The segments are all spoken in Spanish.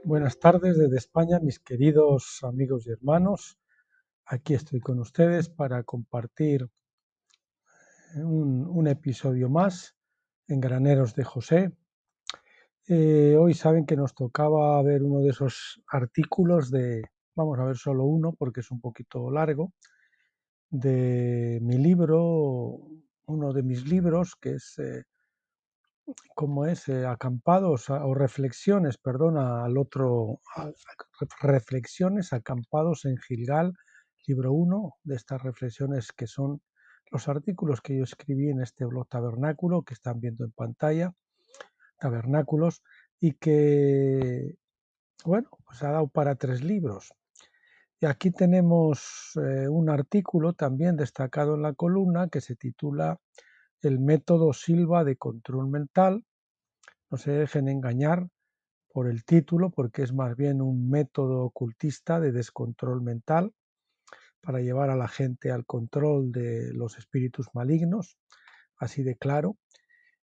Buenas tardes desde España, mis queridos amigos y hermanos. Aquí estoy con ustedes para compartir un episodio más en Graneros de José. Hoy saben que nos tocaba ver uno de esos artículos vamos a ver solo uno porque es un poquito largo, de mi libro, uno de mis libros que es acampados o reflexiones, perdona, reflexiones acampados en Gilgal, libro 1 de estas reflexiones que son los artículos que yo escribí en este blog Tabernáculo que están viendo en pantalla, Tabernáculos, y que, bueno, pues ha dado para 3 libros. Y aquí tenemos un artículo también destacado en la columna que se titula El método Silva de control mental. No se dejen engañar por el título, porque es más bien un método ocultista de descontrol mental para llevar a la gente al control de los espíritus malignos, así de claro.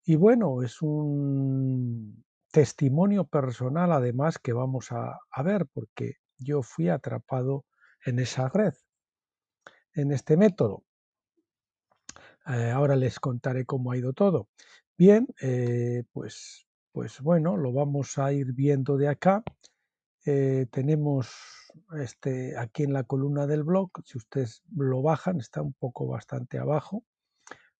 Y bueno, es un testimonio personal además que vamos a ver, porque yo fui atrapado en esa red, en este método. Ahora les contaré cómo ha ido todo. Bien, pues bueno, lo vamos a ir viendo de acá. Tenemos aquí en la columna del blog, si ustedes lo bajan, está un poco bastante abajo,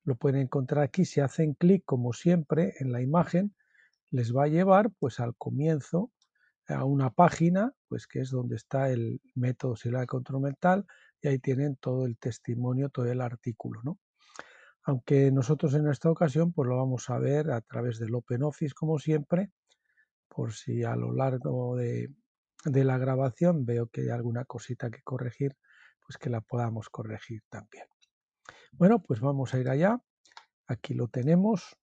lo pueden encontrar aquí. Si hacen clic, como siempre, en la imagen, les va a llevar pues al comienzo a una página, pues que es donde está el método Silva de control mental, y ahí tienen todo el testimonio, todo el artículo, ¿no? Aunque nosotros en esta ocasión pues lo vamos a ver a través del OpenOffice, como siempre, por si a lo largo de la grabación veo que hay alguna cosita que corregir, pues que la podamos corregir también. Bueno, pues vamos a ir allá. Aquí lo tenemos,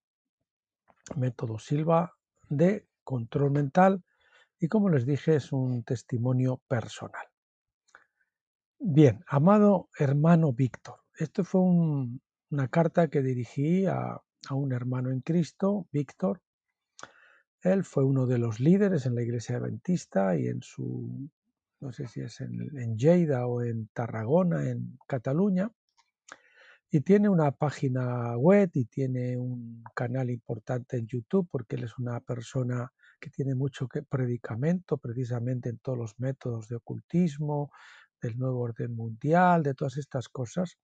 método Silva de control mental, y como les dije, es un testimonio personal. Bien, amado hermano Víctor, esto fue una carta que dirigí a un hermano en Cristo, Víctor. Él fue uno de los líderes en la iglesia adventista y no sé si es en Lleida o en Tarragona, en Cataluña, y tiene una página web y tiene un canal importante en YouTube porque él es una persona que tiene mucho predicamento precisamente en todos los métodos de ocultismo, del nuevo orden mundial, de todas estas cosas,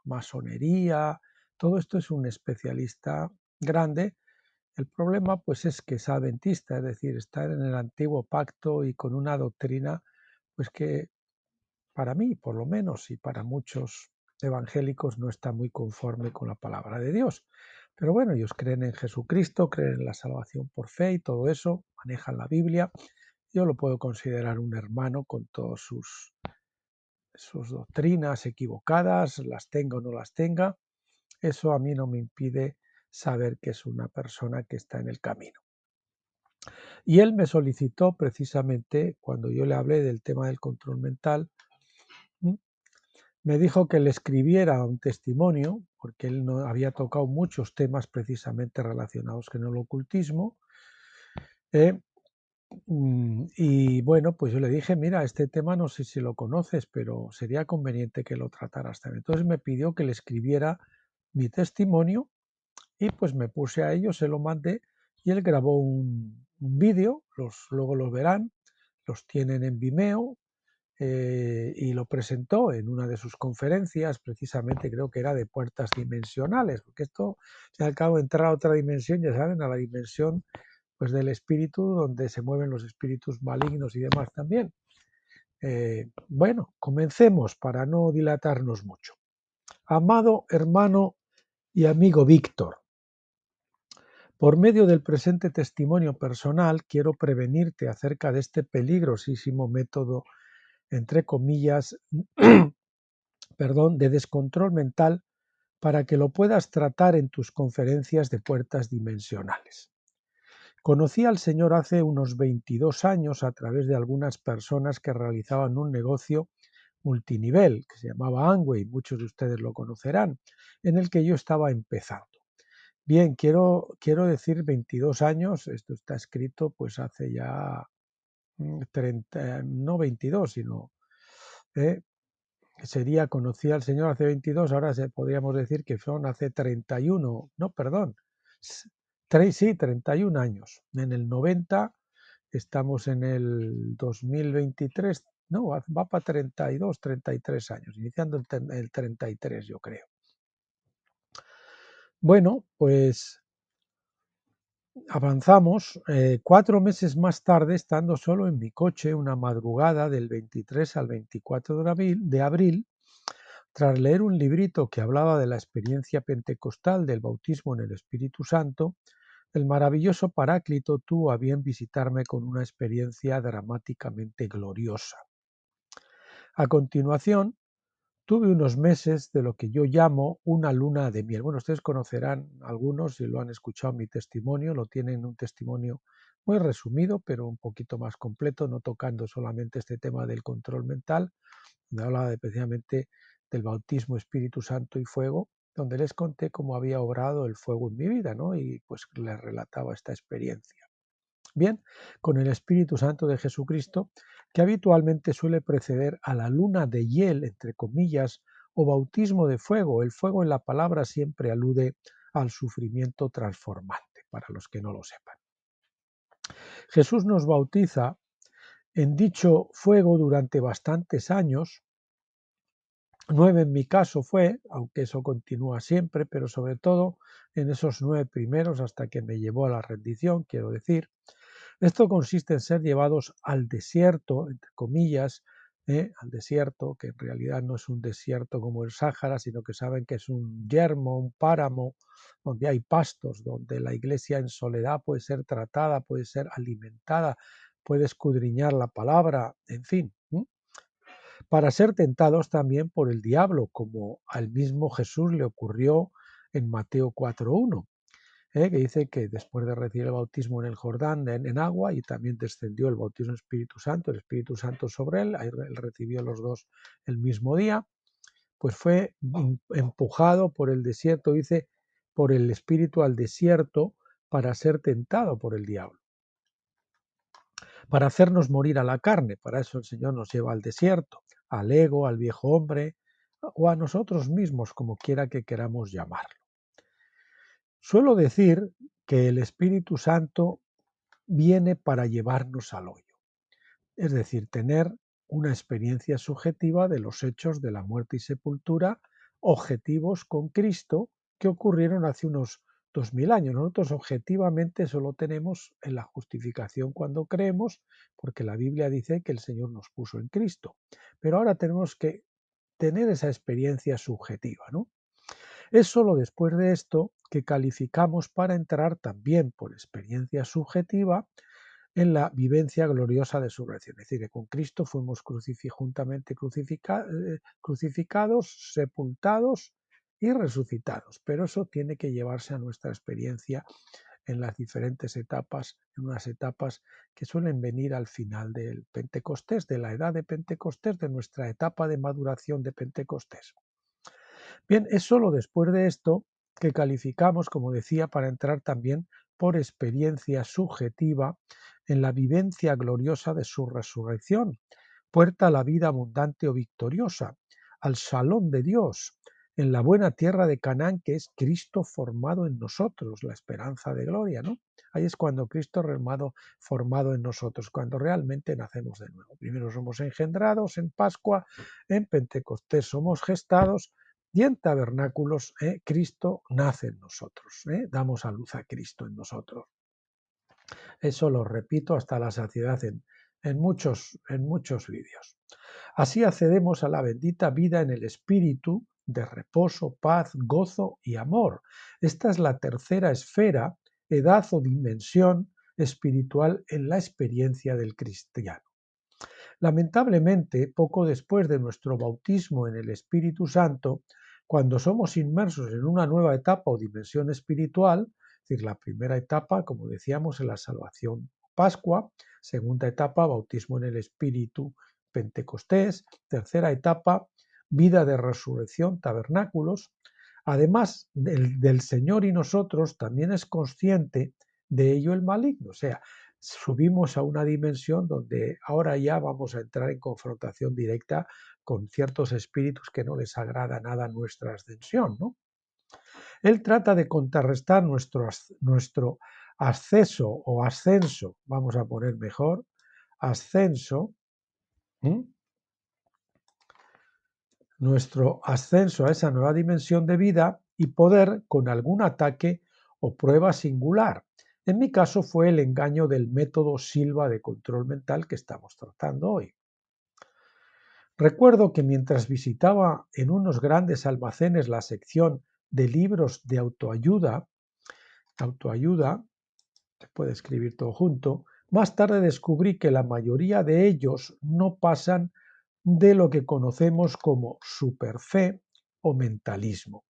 masonería, todo esto. Es un especialista grande. El problema pues es que es adventista, es decir, está en el antiguo pacto y con una doctrina pues que para mí, por lo menos, y para muchos evangélicos no está muy conforme con la palabra de Dios. Pero bueno, ellos creen en Jesucristo, creen en la salvación por fe y todo eso, manejan la Biblia. Yo lo puedo considerar un hermano con todas sus doctrinas equivocadas, las tenga o no las tenga. Eso a mí no me impide saber que es una persona que está en el camino. Y él me solicitó precisamente, cuando yo le hablé del tema del control mental, me dijo que le escribiera un testimonio, porque él no había tocado muchos temas precisamente relacionados con el ocultismo. Y bueno, pues yo le dije, mira, este tema no sé si lo conoces, pero sería conveniente que lo trataras también. Entonces me pidió que le escribiera mi testimonio y pues me puse a ello, se lo mandé y él grabó un vídeo, luego los verán, los tienen en Vimeo, y lo presentó en una de sus conferencias, precisamente creo que era de puertas dimensionales, porque esto, al cabo, entrar a otra dimensión, ya saben, a la dimensión pues del espíritu, donde se mueven los espíritus malignos y demás también. Bueno, comencemos para no dilatarnos mucho. Amado hermano y amigo Víctor, por medio del presente testimonio personal, quiero prevenirte acerca de este peligrosísimo método, entre comillas, de descontrol mental, para que lo puedas tratar en tus conferencias de puertas dimensionales. Conocí al Señor hace unos 22 años a través de algunas personas que realizaban un negocio multinivel que se llamaba Amway, muchos de ustedes lo conocerán, en el que yo estaba empezando. Bien, quiero decir 22 años, esto está escrito pues hace ya 30, no 22, sino conocí al Señor hace 22, ahora podríamos decir que son hace 31, no, perdón, sí, 31 años. En el 90, estamos en el 2023, no, va para 32, 33 años, iniciando el 33, yo creo. Bueno, pues avanzamos 4 meses más tarde, estando solo en mi coche una madrugada del 23 al 24 de abril, tras leer un librito que hablaba de la experiencia pentecostal del bautismo en el Espíritu Santo, el maravilloso Paráclito tuvo a bien visitarme con una experiencia dramáticamente gloriosa. A continuación, tuve unos meses de lo que yo llamo una luna de miel. Bueno, ustedes conocerán algunos, si lo han escuchado mi testimonio, lo tienen un testimonio muy resumido, pero un poquito más completo, no tocando solamente este tema del control mental, donde hablaba especialmente del bautismo, Espíritu Santo y fuego, donde les conté cómo había obrado el fuego en mi vida, ¿no? Y pues les relataba esta experiencia. Bien, con el Espíritu Santo de Jesucristo, que habitualmente suele preceder a la luna de hiel, entre comillas, o bautismo de fuego. El fuego en la palabra siempre alude al sufrimiento transformante, para los que no lo sepan. Jesús nos bautiza en dicho fuego durante bastantes años. 9 en mi caso fue, aunque eso continúa siempre, pero sobre todo en esos 9 primeros hasta que me llevó a la rendición, quiero decir. Esto consiste en ser llevados al desierto, entre comillas, al desierto, que en realidad no es un desierto como el Sáhara, sino que saben que es un yermo, un páramo, donde hay pastos, donde la iglesia en soledad puede ser tratada, puede ser alimentada, puede escudriñar la palabra, en fin, para ser tentados también por el diablo, como al mismo Jesús le ocurrió en Mateo 4.1. Que dice que después de recibir el bautismo en el Jordán en agua y también descendió el bautismo del Espíritu Santo, el Espíritu Santo sobre él, ahí él recibió los dos el mismo día, pues fue empujado por el desierto, dice, por el Espíritu al desierto para ser tentado por el diablo, para hacernos morir a la carne. Para eso el Señor nos lleva al desierto, al ego, al viejo hombre o a nosotros mismos, como quiera que queramos llamarlo. Suelo decir que el Espíritu Santo viene para llevarnos al hoyo, es decir, tener una experiencia subjetiva de los hechos de la muerte y sepultura objetivos con Cristo que ocurrieron hace unos 2000 años. Nosotros objetivamente solo tenemos en la justificación cuando creemos, porque la Biblia dice que el Señor nos puso en Cristo. Pero ahora tenemos que tener esa experiencia subjetiva, ¿no? Es solo después de esto que calificamos para entrar también por experiencia subjetiva en la vivencia gloriosa de su resurrección. Es decir, que con Cristo fuimos juntamente crucificados, sepultados y resucitados. Pero eso tiene que llevarse a nuestra experiencia en las diferentes etapas, en unas etapas que suelen venir al final del Pentecostés, de la edad de Pentecostés, de nuestra etapa de maduración de Pentecostés. Bien, es solo después de esto que calificamos, como decía, para entrar también por experiencia subjetiva en la vivencia gloriosa de su resurrección, puerta a la vida abundante o victoriosa, al Shalom de Dios, en la buena tierra de Canaán, que es Cristo formado en nosotros, la esperanza de gloria, ¿no? Ahí es cuando Cristo formado en nosotros, cuando realmente nacemos de nuevo. Primero somos engendrados en Pascua, en Pentecostés somos gestados, y en tabernáculos Cristo nace en nosotros, damos a luz a Cristo en nosotros. Eso lo repito hasta la saciedad en muchos vídeos. Así accedemos a la bendita vida en el Espíritu de reposo, paz, gozo y amor. Esta es la tercera esfera, edad o dimensión espiritual en la experiencia del cristiano. Lamentablemente, poco después de nuestro bautismo en el Espíritu Santo, cuando somos inmersos en una nueva etapa o dimensión espiritual, es decir, la primera etapa, como decíamos, en la salvación, Pascua; segunda etapa, bautismo en el Espíritu, Pentecostés; tercera etapa, vida de resurrección, tabernáculos. Además del Señor y nosotros, también es consciente de ello el maligno. O sea, subimos a una dimensión donde ahora ya vamos a entrar en confrontación directa con ciertos espíritus que no les agrada nada nuestra ascensión, ¿no? Él trata de contrarrestar nuestro acceso o ascenso, vamos a poner mejor, ascenso, ¿eh? Nuestro ascenso a esa nueva dimensión de vida y poder con algún ataque o prueba singular. En mi caso fue el engaño del método Silva de control mental que estamos tratando hoy. Recuerdo que mientras visitaba en unos grandes almacenes la sección de libros de autoayuda, se puede escribir todo junto, más tarde descubrí que la mayoría de ellos no pasan de lo que conocemos como superfe o mentalismo.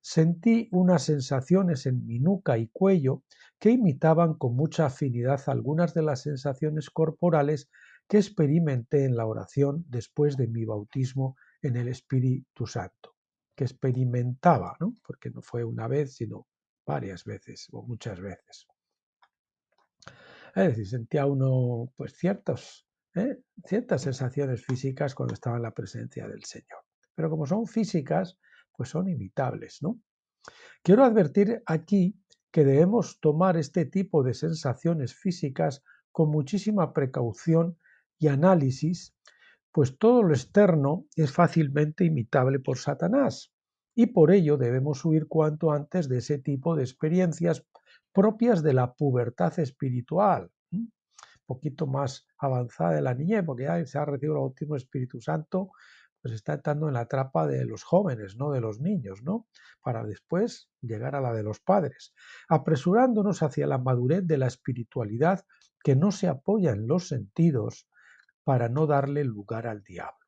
Sentí unas sensaciones en mi nuca y cuello que imitaban con mucha afinidad algunas de las sensaciones corporales que experimenté en la oración después de mi bautismo en el Espíritu Santo, que experimentaba, ¿no? Porque no fue una vez, sino varias veces o muchas veces. Es decir, sentía uno pues ciertas sensaciones físicas cuando estaba en la presencia del Señor. Pero como son físicas, pues son imitables, ¿no? Quiero advertir aquí que debemos tomar este tipo de sensaciones físicas con muchísima precaución y análisis, pues todo lo externo es fácilmente imitable por Satanás y por ello debemos huir cuanto antes de ese tipo de experiencias propias de la pubertad espiritual, un poquito más avanzada de la niñez, porque ya se ha recibido el bautismo del Espíritu Santo, pues está entrando en la trapa de los jóvenes, no de los niños, ¿no? Para después llegar a la de los padres, apresurándonos hacia la madurez de la espiritualidad que no se apoya en los sentidos para no darle lugar al diablo.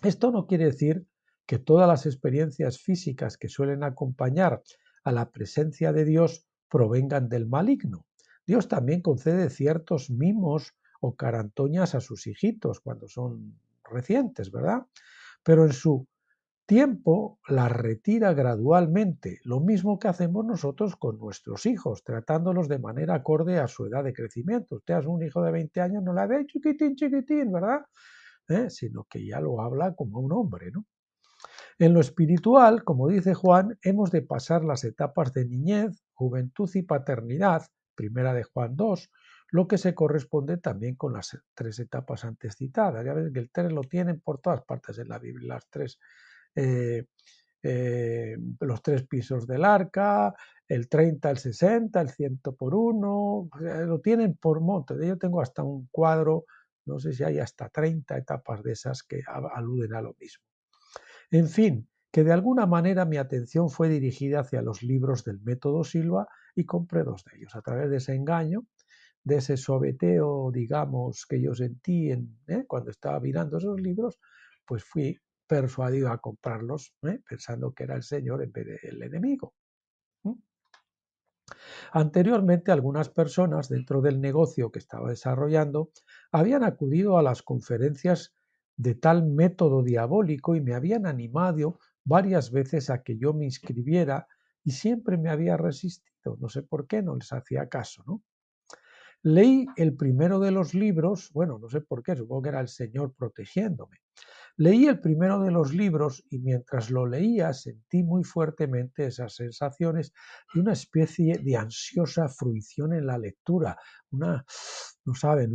Esto no quiere decir que todas las experiencias físicas que suelen acompañar a la presencia de Dios provengan del maligno. Dios también concede ciertos mimos o carantoñas a sus hijitos cuando son recientes, ¿verdad? Pero en su tiempo las retira gradualmente, lo mismo que hacemos nosotros con nuestros hijos, tratándolos de manera acorde a su edad de crecimiento. Usted a un hijo de 20 años no le ve chiquitín, chiquitín, ¿verdad? Sino que ya lo habla como un hombre, ¿no? En lo espiritual, como dice Juan, hemos de pasar las etapas de niñez, juventud y paternidad, primera de Juan 2, lo que se corresponde también con las tres etapas antes citadas. Ya ven que el 3 lo tienen por todas partes en la Biblia, eh, los tres pisos del arca, el 30, el 60, el 100 por 1, lo tienen por montes. Yo tengo hasta un cuadro, no sé si hay hasta 30 etapas de esas que aluden a lo mismo. En fin, que de alguna manera mi atención fue dirigida hacia los libros del método Silva y compré dos de ellos. A través de ese engaño, de ese sobeteo, digamos, que yo sentí cuando estaba mirando esos libros, pues fui persuadido a comprarlos, pensando que era el Señor en vez del enemigo. Anteriormente, algunas personas dentro del negocio que estaba desarrollando habían acudido a las conferencias de tal método diabólico y me habían animado varias veces a que yo me inscribiera y siempre me había resistido. No sé por qué, no les hacía caso, ¿no? Leí el primero de los libros, bueno, no sé por qué, supongo que era el Señor protegiéndome. Leí el primero de los libros y mientras lo leía sentí muy fuertemente esas sensaciones de una especie de ansiosa fruición en la lectura, una, no saben,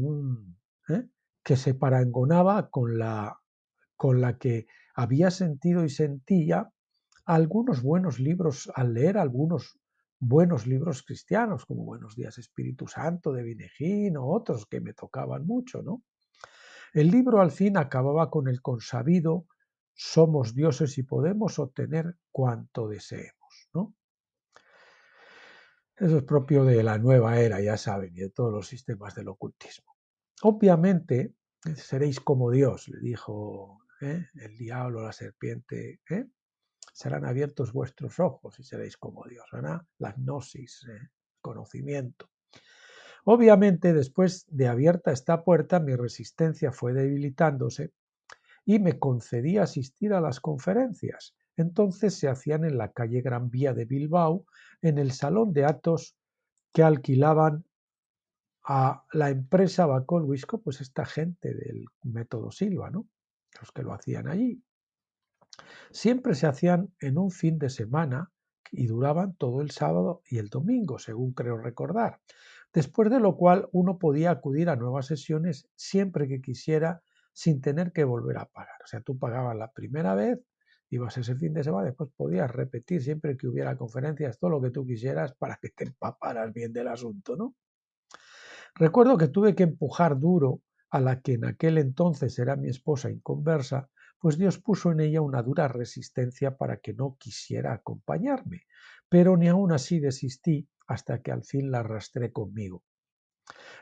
que se parangonaba con la que había sentido y sentía algunos buenos libros, al leer algunos buenos libros cristianos, como Buenos días Espíritu Santo de Vinejín o otros que me tocaban mucho, ¿no? El libro al fin acababa con el consabido somos dioses y podemos obtener cuanto deseemos, ¿no? Eso es propio de la nueva era, ya saben, y de todos los sistemas del ocultismo. Obviamente seréis como Dios, le dijo el diablo a la serpiente, serán abiertos vuestros ojos y seréis como Dios, ¿verdad? La gnosis, conocimiento. Obviamente, después de abierta esta puerta, mi resistencia fue debilitándose y me concedí asistir a las conferencias. Entonces se hacían en la calle Gran Vía de Bilbao, en el salón de actos que alquilaban a la empresa Bacol Wisco, pues esta gente del método Silva, ¿no? Los que lo hacían allí. Siempre se hacían en un fin de semana y duraban todo el sábado y el domingo, según creo recordar. Después de lo cual uno podía acudir a nuevas sesiones siempre que quisiera sin tener que volver a pagar. O sea, tú pagabas la primera vez, ibas ese fin de semana, después podías repetir siempre que hubiera conferencias, todo lo que tú quisieras para que te empaparas bien del asunto, ¿no? Recuerdo que tuve que empujar duro a la que en aquel entonces era mi esposa inconversa, pues Dios puso en ella una dura resistencia para que no quisiera acompañarme, pero ni aún así desistí hasta que al fin la arrastré conmigo.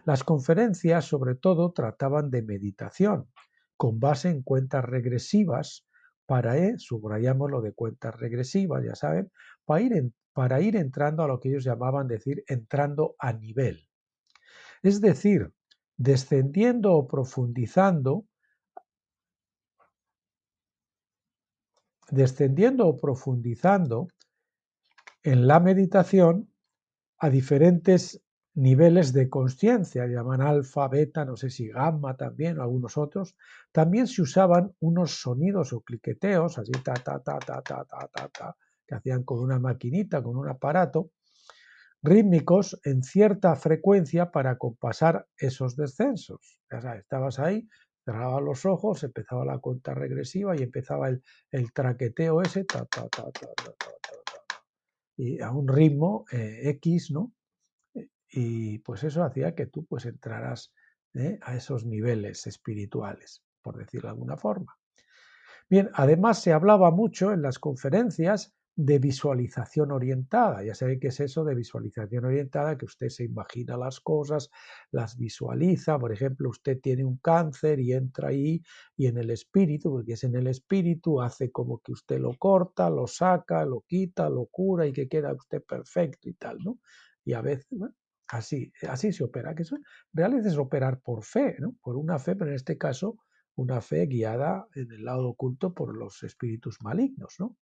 Las conferencias sobre todo trataban de meditación, con base en cuentas regresivas, subrayamos lo de cuentas regresivas, ya saben, para ir entrando a lo que ellos llamaban decir entrando a nivel. Es decir, descendiendo o profundizando en la meditación a diferentes niveles de conciencia, llaman alfa, beta, no sé si gamma también, o algunos otros. También se usaban unos sonidos o cliqueteos, así ta, ta, ta, ta, ta, ta, ta, ta, que hacían con una maquinita, con un aparato, rítmicos en cierta frecuencia para compasar esos descensos. Ya sabes, estabas ahí, cerrabas los ojos, empezaba la cuenta regresiva y empezaba el traqueteo ese, ta, ta, ta, ta, ta, ta, ta, y a un ritmo X, ¿no? Y pues eso hacía que tú pues entraras a esos niveles espirituales, por decirlo de alguna forma. Bien, además se hablaba mucho en las conferencias de visualización orientada. Ya sabe qué es eso de visualización orientada, que usted se imagina las cosas, las visualiza. Por ejemplo, usted tiene un cáncer y entra ahí y en el espíritu, porque es en el espíritu, hace como que usted lo corta, lo saca, lo quita, lo cura y que queda usted perfecto y tal, ¿no? Y a veces, ¿no? Así se opera, que eso realmente es operar por fe, ¿no? Por una fe, pero en este caso una fe guiada en el lado oculto por los espíritus malignos, ¿no?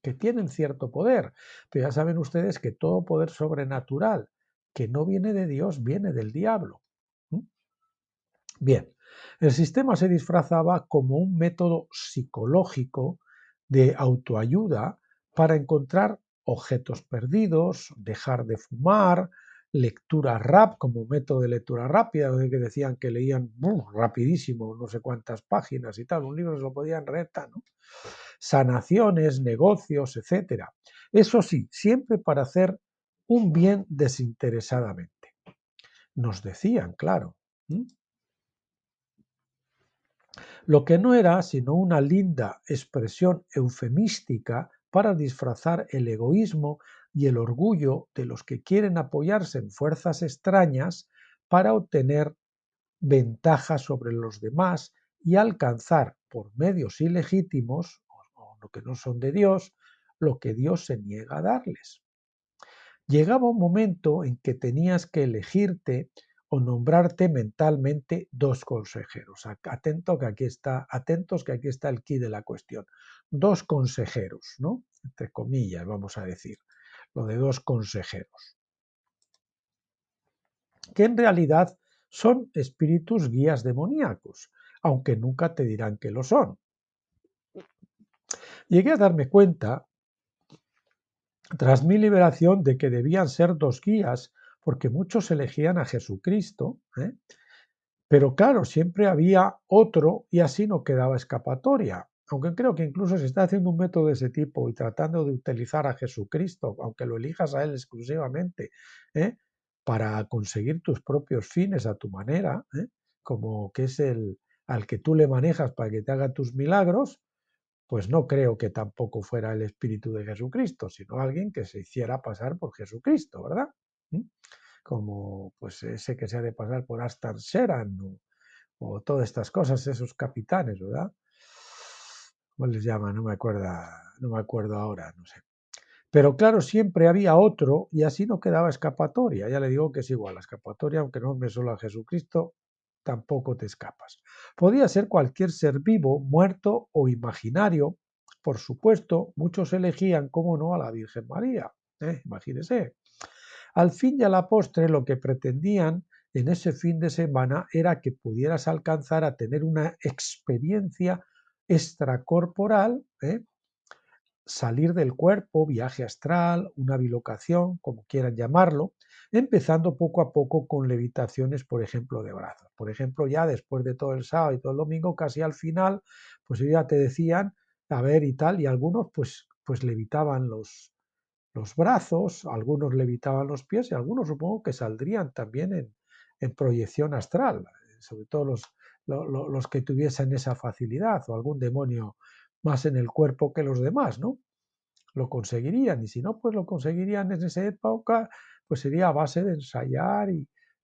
Que tienen cierto poder, pero ya saben ustedes que todo poder sobrenatural que no viene de Dios viene del diablo. ¿Mm? Bien, el sistema se disfrazaba como un método psicológico de autoayuda para encontrar objetos perdidos, dejar de fumar, lectura como método de lectura rápida, que decían que leían rapidísimo, no sé cuántas páginas y tal, un libro se lo podían leer, ¿no? Sanaciones, negocios, etcétera. Eso sí, siempre para hacer un bien desinteresadamente. Nos decían, claro. ¿Mm? Lo que no era sino una linda expresión eufemística para disfrazar el egoísmo y el orgullo de los que quieren apoyarse en fuerzas extrañas para obtener ventaja sobre los demás y alcanzar por medios ilegítimos, o lo que no son de Dios, lo que Dios se niega a darles. Llegaba un momento en que tenías que elegirte o nombrarte mentalmente dos consejeros. Atentos que aquí está el quid de la cuestión. Dos consejeros, ¿no? Entre comillas, vamos a decir, lo de dos consejeros, que en realidad son espíritus guías demoníacos, aunque nunca te dirán que lo son. Llegué a darme cuenta tras mi liberación de que debían ser dos guías, porque muchos elegían a Jesucristo, pero claro, siempre había otro y así no quedaba escapatoria. Aunque creo que incluso se está haciendo un método de ese tipo y tratando de utilizar a Jesucristo, aunque lo elijas a él exclusivamente, ¿eh? Para conseguir tus propios fines a tu manera, como que es el al que tú le manejas para que te haga tus milagros, pues no creo que tampoco fuera el Espíritu de Jesucristo, sino alguien que se hiciera pasar por Jesucristo, ¿verdad? ¿Mm? Como pues ese que se ha de pasar por Astar Sheran o todas estas cosas, esos capitanes, ¿verdad? ¿Cómo les llaman? No me acuerdo ahora, no sé. Pero claro, siempre había otro y así no quedaba escapatoria. Ya le digo que es igual, la escapatoria, aunque no me solo a Jesucristo, tampoco te escapas. Podía ser cualquier ser vivo, muerto o imaginario. Por supuesto, muchos elegían, cómo no, a la Virgen María. Imagínese. Al fin y a la postre, lo que pretendían en ese fin de semana era que pudieras alcanzar a tener una experiencia extracorporal, salir del cuerpo, viaje astral, una bilocación, como quieran llamarlo, empezando poco a poco con levitaciones, por ejemplo, de brazos. Por ejemplo, ya después de todo el sábado y todo el domingo, casi al final, pues ya te decían, a ver y tal, y algunos pues levitaban los brazos, algunos levitaban los pies y algunos supongo que saldrían también en proyección astral, sobre todo los que tuviesen esa facilidad o algún demonio más en el cuerpo que los demás, ¿no? Lo conseguirían y si no, pues lo conseguirían en esa época, pues sería a base de ensayar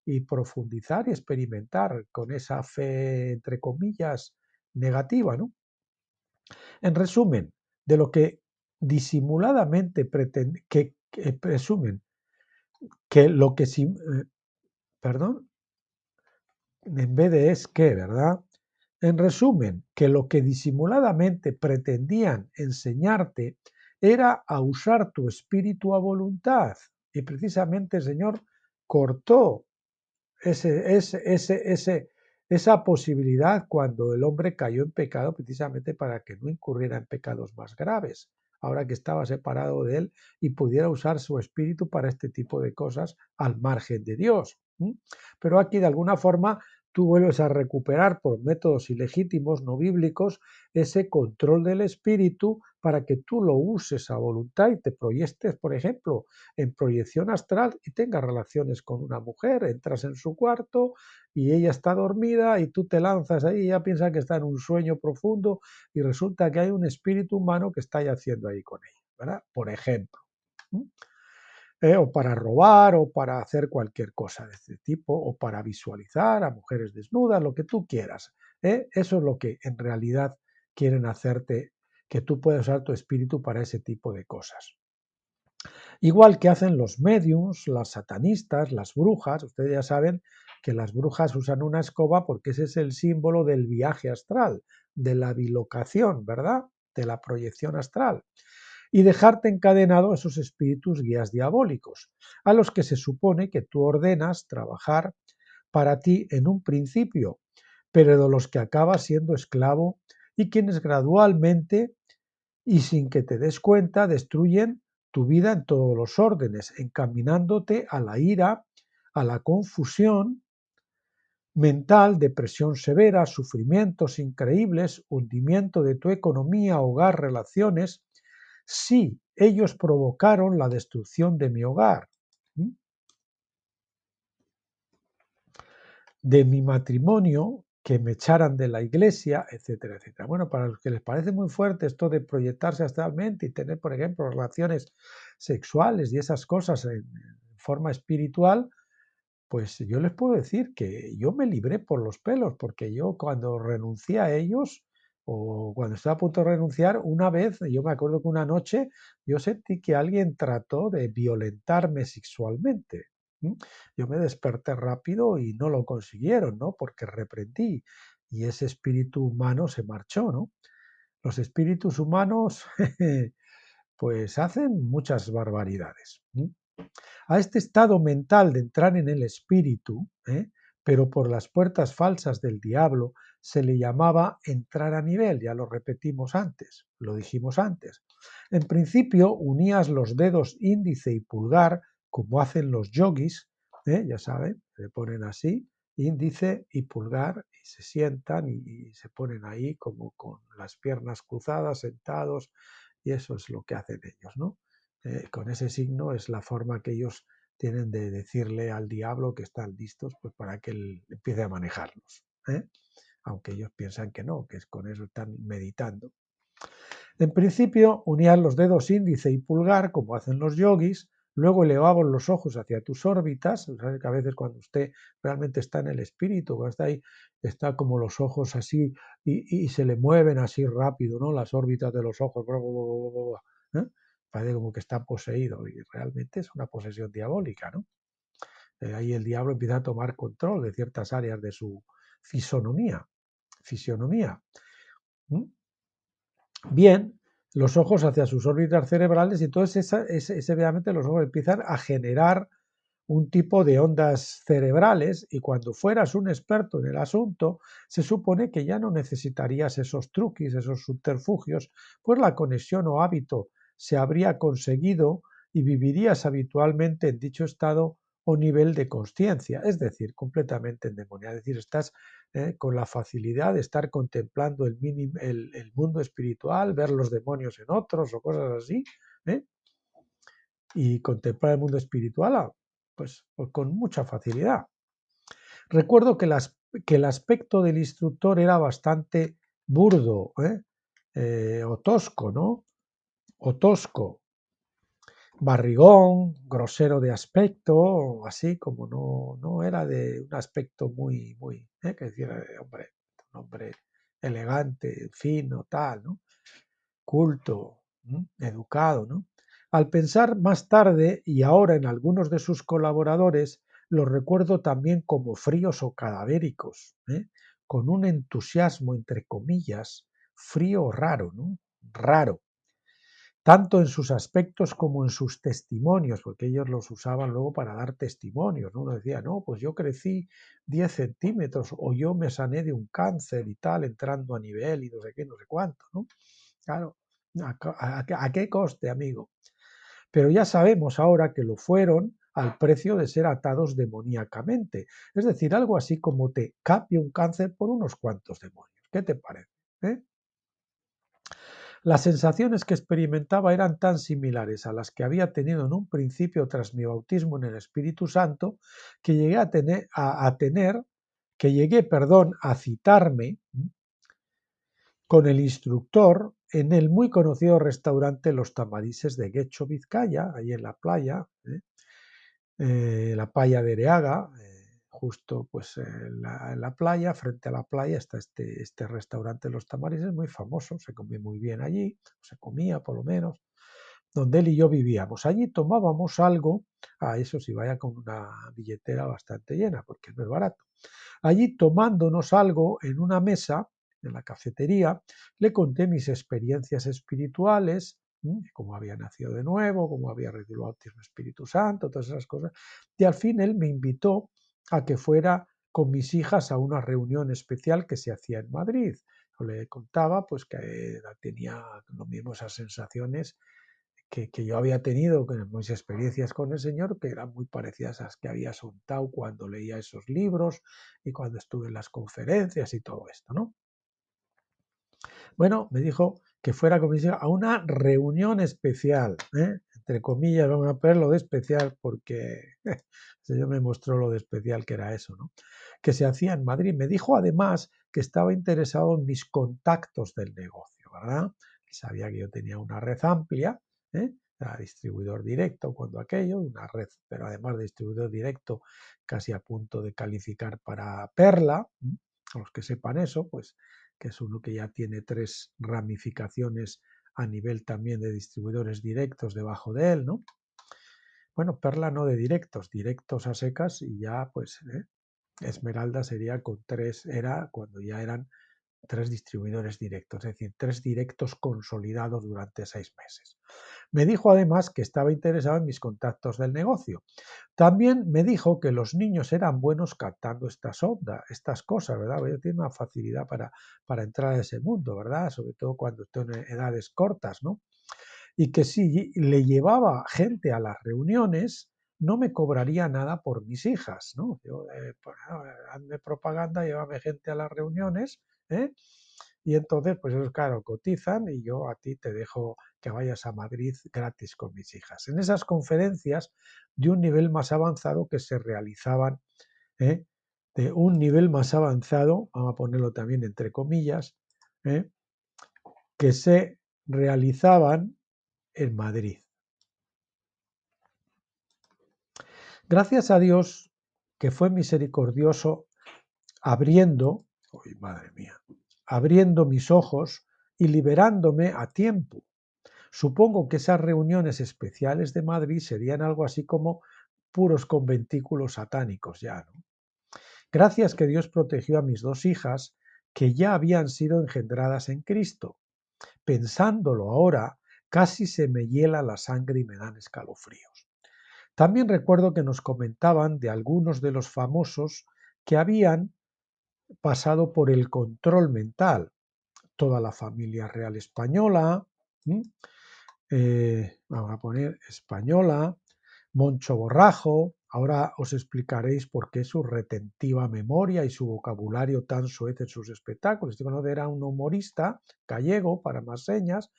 y profundizar y experimentar con esa fe, entre comillas, negativa, ¿no? En resumen, de lo que disimuladamente que presumen que lo que perdón, en vez de es que, ¿verdad? En resumen, que lo que disimuladamente pretendían enseñarte era a usar tu espíritu a voluntad. Y precisamente el Señor cortó esa posibilidad cuando el hombre cayó en pecado, precisamente para que no incurriera en pecados más graves, ahora que estaba separado de él y pudiera usar su espíritu para este tipo de cosas al margen de Dios. Pero aquí de alguna forma tú vuelves a recuperar por métodos ilegítimos, no bíblicos, ese control del espíritu para que tú lo uses a voluntad y te proyectes, por ejemplo, en proyección astral y tengas relaciones con una mujer, entras en su cuarto y ella está dormida y tú te lanzas ahí y ella piensa que está en un sueño profundo y resulta que hay un espíritu humano que está haciendo ahí con ella, ¿verdad? Por ejemplo. O para robar o para hacer cualquier cosa de este tipo o para visualizar a mujeres desnudas, lo que tú quieras. Eso es lo que en realidad quieren hacerte, que tú puedas usar tu espíritu para ese tipo de cosas. Igual que hacen los mediums, las satanistas, las brujas. Ustedes ya saben que las brujas usan una escoba porque ese es el símbolo del viaje astral, de la bilocación, ¿verdad? De la proyección astral. Y dejarte encadenado a esos espíritus guías diabólicos, a los que se supone que tú ordenas trabajar para ti en un principio, pero de los que acabas siendo esclavo y quienes gradualmente y sin que te des cuenta destruyen tu vida en todos los órdenes, encaminándote a la ira, a la confusión mental, depresión severa, sufrimientos increíbles, hundimiento de tu economía, hogar, relaciones. Sí, ellos provocaron la destrucción de mi hogar, de mi matrimonio, que me echaran de la iglesia, etcétera, etcétera. Bueno, para los que les parece muy fuerte esto de proyectarse astralmente y tener, por ejemplo, relaciones sexuales y esas cosas en forma espiritual, pues yo les puedo decir que yo me libré por los pelos, porque yo cuando renuncié a ellos o cuando estaba a punto de renunciar, una vez, yo me acuerdo que una noche yo sentí que alguien trató de violentarme sexualmente. Yo me desperté rápido y no lo consiguieron, ¿no? Porque reprendí y ese espíritu humano se marchó, ¿no? Los espíritus humanos pues hacen muchas barbaridades. A este estado mental de entrar en el espíritu, pero por las puertas falsas del diablo, se le llamaba entrar a nivel, ya lo repetimos antes, lo dijimos antes. En principio unías los dedos índice y pulgar, como hacen los yogis, ya saben, se ponen así, índice y pulgar, y se sientan y se ponen ahí como con las piernas cruzadas, sentados, y eso es lo que hacen ellos, ¿no? Con ese signo es la forma que ellos tienen de decirle al diablo que están listos pues, para que él empiece a manejarlos. Aunque ellos piensan que no, que es con eso están meditando. En principio, unías los dedos índice y pulgar, como hacen los yogis, luego elevabas los ojos hacia tus órbitas, ¿sabes? Que a veces cuando usted realmente está en el espíritu, cuando está ahí, está como los ojos así y se le mueven así rápido, ¿no? Las órbitas de los ojos, ¿eh? Parece como que está poseído y realmente es una posesión diabólica, ¿no? Ahí el diablo empieza a tomar control de ciertas áreas de su fisonomía. Bien, los ojos hacia sus órbitas cerebrales y entonces obviamente los ojos empiezan a generar un tipo de ondas cerebrales y cuando fueras un experto en el asunto, se supone que ya no necesitarías esos truquis, esos subterfugios, pues la conexión o hábito se habría conseguido y vivirías habitualmente en dicho estado o nivel de consciencia, es decir, completamente endemoniado. Es decir, estás con la facilidad de estar contemplando el mundo espiritual, ver los demonios en otros o cosas así, ¿eh? Y contemplar el mundo espiritual pues con mucha facilidad. Recuerdo que el aspecto del instructor era bastante burdo, o tosco, ¿no? O tosco, barrigón, grosero de aspecto, así como no era de un aspecto que decía, un hombre elegante, fino, tal, ¿no? Culto, educado, ¿no? Al pensar más tarde y ahora en algunos de sus colaboradores, los recuerdo también como fríos o cadavéricos, con un entusiasmo, entre comillas, frío o raro, ¿no? Raro, tanto en sus aspectos como en sus testimonios, porque ellos los usaban luego para dar testimonios, ¿no? Uno decía, no, pues yo crecí 10 centímetros o yo me sané de un cáncer y tal, entrando a nivel y no sé qué, no sé cuánto, ¿no? Claro, ¿a qué coste, amigo? Pero ya sabemos ahora que lo fueron al precio de ser atados demoníacamente. Es decir, algo así como te cambia un cáncer por unos cuantos demonios. ¿Qué te parece? ¿Eh? Las sensaciones que experimentaba eran tan similares a las que había tenido en un principio tras mi bautismo en el Espíritu Santo que llegué a citarme con el instructor en el muy conocido restaurante Los Tamarises de Guecho, Vizcaya, ahí en la playa de Ereaga, justo pues en la playa, frente a la playa está este restaurante Los Tamarises, muy famoso, se come muy bien allí, se comía por lo menos, donde él y yo vivíamos. Allí tomábamos algo, eso sí, vaya con una billetera bastante llena, porque no es barato. Allí tomándonos algo en una mesa, en la cafetería, le conté mis experiencias espirituales, cómo había nacido de nuevo, cómo había recibido el bautismo Espíritu Santo, todas esas cosas. Y al fin él me invitó a que fuera con mis hijas a una reunión especial que se hacía en Madrid. Yo le contaba pues que tenía lo mismo esas sensaciones que yo había tenido con mis experiencias con el Señor, que eran muy parecidas a las que había soltado cuando leía esos libros y cuando estuve en las conferencias y todo esto, ¿no? Bueno, me dijo que fuera a una reunión especial, entre comillas, vamos a ponerlo de especial porque el Señor me mostró lo de especial que era eso, ¿no? Que se hacía en Madrid. Me dijo además que estaba interesado en mis contactos del negocio, ¿verdad? Sabía que yo tenía una red amplia, era distribuidor directo cuando aquello, una red, pero además de distribuidor directo casi a punto de calificar para Perla, a los que sepan eso, pues que es uno que ya tiene 3 ramificaciones a nivel también de distribuidores directos debajo de él, ¿no? Bueno, Perla no de directos, directos a secas y ya pues Esmeralda sería con 3, era cuando ya eran 3 distribuidores directos, es decir, 3 directos consolidados durante 6 meses. Me dijo además que estaba interesado en mis contactos del negocio. También me dijo que los niños eran buenos captando estas cosas, ¿verdad? Ellos tienen una facilidad para entrar a ese mundo, ¿verdad? Sobre todo cuando están en edades cortas, ¿no? Y que si le llevaba gente a las reuniones, no me cobraría nada por mis hijas, ¿no? Yo, pues, hazme propaganda, llévame gente a las reuniones, ¿eh? Y entonces, pues ellos, claro, cotizan y yo a ti te dejo que vayas a Madrid gratis con mis hijas. En esas conferencias de un nivel más avanzado que se realizaban, ¿eh? De un nivel más avanzado, vamos a ponerlo también entre comillas, ¿eh? Que se realizaban en Madrid. Gracias a Dios que fue misericordioso abriendo, ¡ay, madre mía!, abriendo mis ojos y liberándome a tiempo. Supongo que esas reuniones especiales de Madrid serían algo así como puros conventículos satánicos ya, ¿no? Gracias que Dios protegió a mis 2 hijas que ya habían sido engendradas en Cristo. Pensándolo ahora, casi se me hiela la sangre y me dan escalofríos. También recuerdo que nos comentaban de algunos de los famosos que habían pasado por el control mental. Toda la familia real española, vamos a poner española, Moncho Borrajo. Ahora os explicaréis por qué su retentiva memoria y su vocabulario tan soez en sus espectáculos. Este era un humorista gallego, para más señas,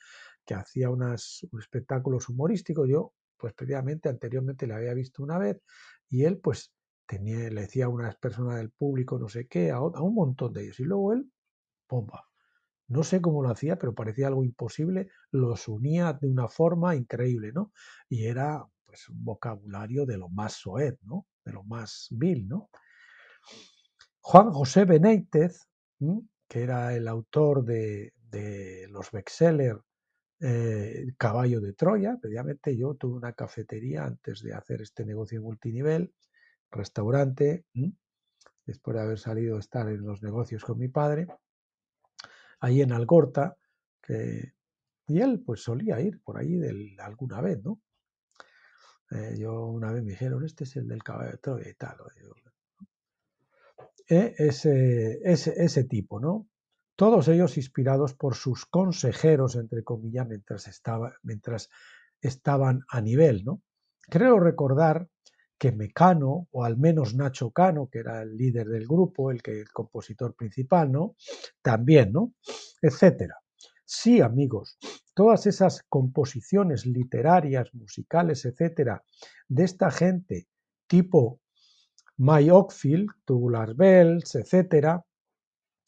que hacía unos espectáculos humorísticos. Yo, pues previamente, anteriormente le había visto una vez, y él, pues, le decía a unas personas del público, no sé qué, a un montón de ellos. Y luego él, ¡pomba! No sé cómo lo hacía, pero parecía algo imposible, los unía de una forma increíble, ¿no? Y era, pues, un vocabulario de lo más soez, ¿no? De lo más vil, ¿no? Juan José Benítez, que era el autor de los bestsellers Caballo de Troya. Previamente yo tuve una cafetería antes de hacer este negocio multinivel, restaurante, después de haber salido a estar en los negocios con mi padre, ahí en Algorta, y él pues solía ir por ahí alguna vez, ¿no? Yo una vez me dijeron, este es el del caballo de Troya y tal. Ese tipo, ¿no? Todos ellos inspirados por sus consejeros, entre comillas, mientras estaban a nivel, ¿no? Creo recordar que Mecano, o al menos Nacho Cano, que era el líder del grupo, el compositor principal, ¿no? También, ¿no? Etcétera. Sí, amigos, todas esas composiciones literarias, musicales, etcétera, de esta gente tipo Mike Oldfield, Tubular Bells, etcétera,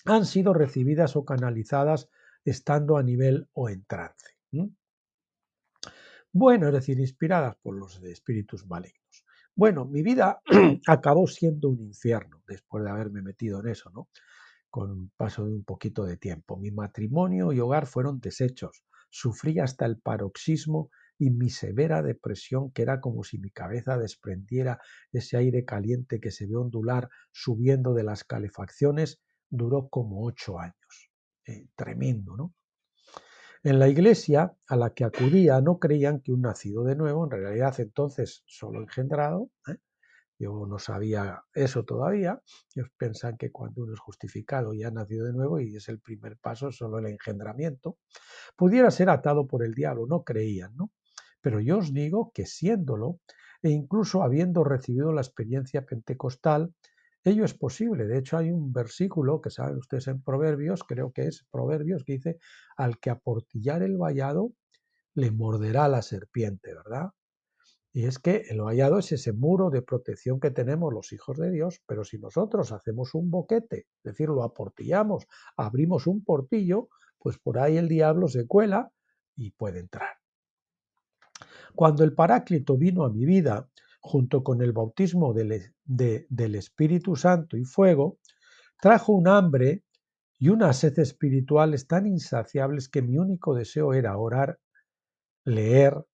han sido recibidas o canalizadas estando a nivel o en trance. Bueno, es decir, inspiradas por los espíritus malignos. Bueno, mi vida acabó siendo un infierno después de haberme metido en eso, ¿no? Con un paso de un poquito de tiempo. Mi matrimonio y hogar fueron deshechos. Sufrí hasta el paroxismo y mi severa depresión, que era como si mi cabeza desprendiera ese aire caliente que se ve ondular subiendo de las calefacciones, duró como 8 años. Tremendo, ¿no? En la iglesia a la que acudía no creían que un nacido de nuevo, en realidad entonces solo engendrado, yo no sabía eso todavía. Ellos piensan que cuando uno es justificado y ha nacido de nuevo y es el primer paso, solo el engendramiento, pudiera ser atado por el diablo. No creían, ¿no? Pero yo os digo que siéndolo, e incluso habiendo recibido la experiencia pentecostal, ello es posible. De hecho, hay un versículo que saben ustedes en Proverbios, creo que es Proverbios, que dice, al que aportillar el vallado, le morderá la serpiente, ¿verdad? Y es que el vallado es ese muro de protección que tenemos los hijos de Dios, pero si nosotros hacemos un boquete, es decir, lo aportillamos, abrimos un portillo, pues por ahí el diablo se cuela y puede entrar. Cuando el Paráclito vino a mi vida, junto con el bautismo del Espíritu Santo y fuego, trajo un hambre y una sed espirituales tan insaciables que mi único deseo era orar, leer,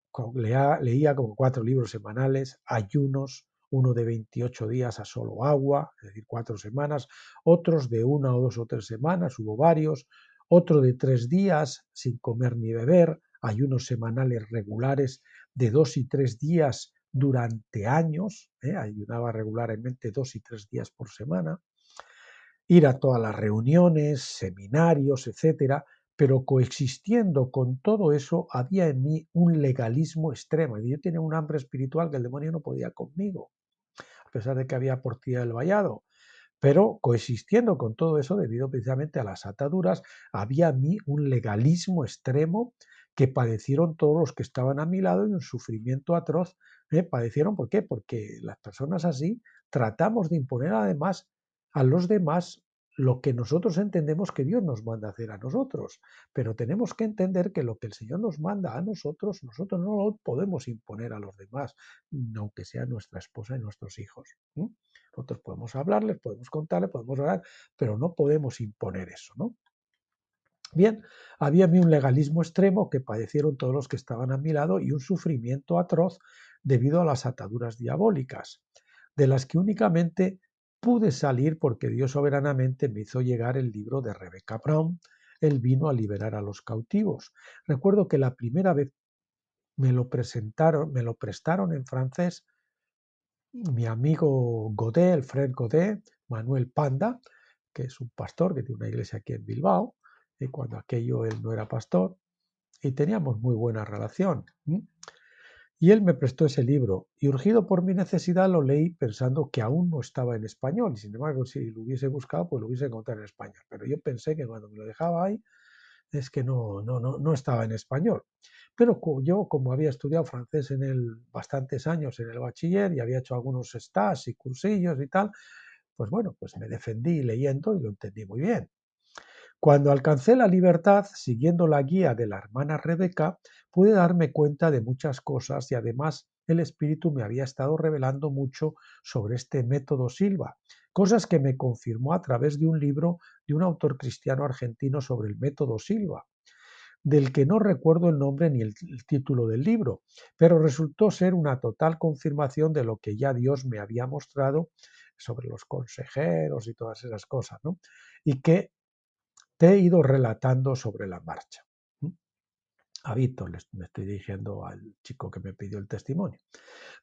leía como 4 libros semanales, ayunos, uno de 28 días a solo agua, es decir, 4 semanas, otros de 1 o 2 o 3 semanas, hubo varios, otro de 3 días sin comer ni beber, ayunos semanales regulares de 2 y 3 días durante años, ayunaba regularmente 2 y 3 días por semana, ir a todas las reuniones, seminarios, etcétera, pero coexistiendo con todo eso había en mí un legalismo extremo. Yo tenía un hambre espiritual que el demonio no podía conmigo, a pesar de que había portilla del vallado. Pero coexistiendo con todo eso, debido precisamente a las ataduras, había en mí un legalismo extremo que padecieron todos los que estaban a mi lado y un sufrimiento atroz. Padecieron, ¿por qué? Porque las personas así tratamos de imponer además a los demás lo que nosotros entendemos que Dios nos manda a hacer a nosotros. Pero tenemos que entender que lo que el Señor nos manda a nosotros no lo podemos imponer a los demás, aunque sea nuestra esposa y nuestros hijos. Nosotros podemos hablarles, podemos contarles, podemos orar, pero no podemos imponer eso, ¿no? Bien, había en mí un legalismo extremo que padecieron todos los que estaban a mi lado y un sufrimiento atroz debido a las ataduras diabólicas, de las que únicamente pude salir porque Dios soberanamente me hizo llegar el libro de Rebecca Brown, Él vino a liberar a los cautivos. Recuerdo que la primera vez me lo prestaron en francés, mi amigo Godet, el Fred Godet, Manuel Panda, que es un pastor que tiene una iglesia aquí en Bilbao, y cuando aquello él no era pastor, y teníamos muy buena relación. Y él me prestó ese libro, y urgido por mi necesidad lo leí pensando que aún no estaba en español, y sin embargo si lo hubiese buscado, pues lo hubiese encontrado en español. Pero yo pensé que cuando me lo dejaba ahí, es que no estaba en español. Pero yo, como había estudiado francés bastantes años en el bachiller y había hecho algunos stages y cursillos y tal, pues bueno, pues me defendí leyendo y lo entendí muy bien. Cuando alcancé la libertad, siguiendo la guía de la hermana Rebeca, pude darme cuenta de muchas cosas y además el espíritu me había estado revelando mucho sobre este método Silva, cosas que me confirmó a través de un libro de un autor cristiano argentino sobre el método Silva, del que no recuerdo el nombre ni el título del libro, pero resultó ser una total confirmación de lo que ya Dios me había mostrado sobre los consejeros y todas esas cosas, ¿no? Y que te he ido relatando sobre la marcha. A Víctor, me estoy dirigiendo al chico que me pidió el testimonio.